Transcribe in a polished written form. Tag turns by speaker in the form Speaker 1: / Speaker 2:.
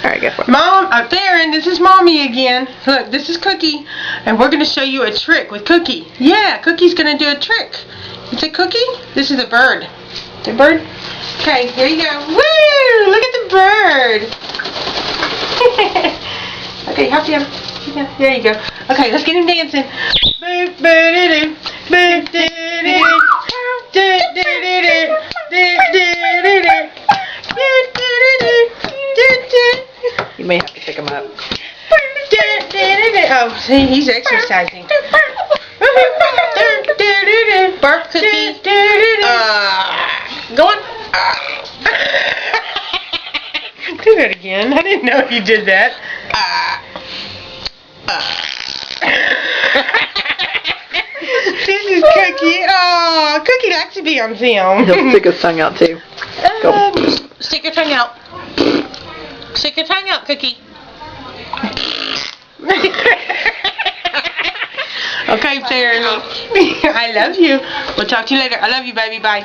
Speaker 1: Alright, go for it.
Speaker 2: Mom, Theron, this is Mommy again. Look, this is Cookie, and we're going to show you a trick with Cookie. Yeah, Cookie's going to do a trick. It's a cookie? This is a bird. The bird? Okay, here you go. Woo! Look at the bird. Okay, hop down. Yeah, there you go. Okay, let's get him dancing.
Speaker 1: You may have to pick him up.
Speaker 2: Oh, see, he's exercising. Bark, Cookie. Go on. Do that again. I didn't know you did that. This is Cookie. Oh, Cookie likes to be on film.
Speaker 1: He'll stick his tongue out too. Go.
Speaker 2: Stick your tongue out. Stick your tongue out, Cookie. Okay, Theron. I love you. We'll talk to you later. I love you, baby. Bye.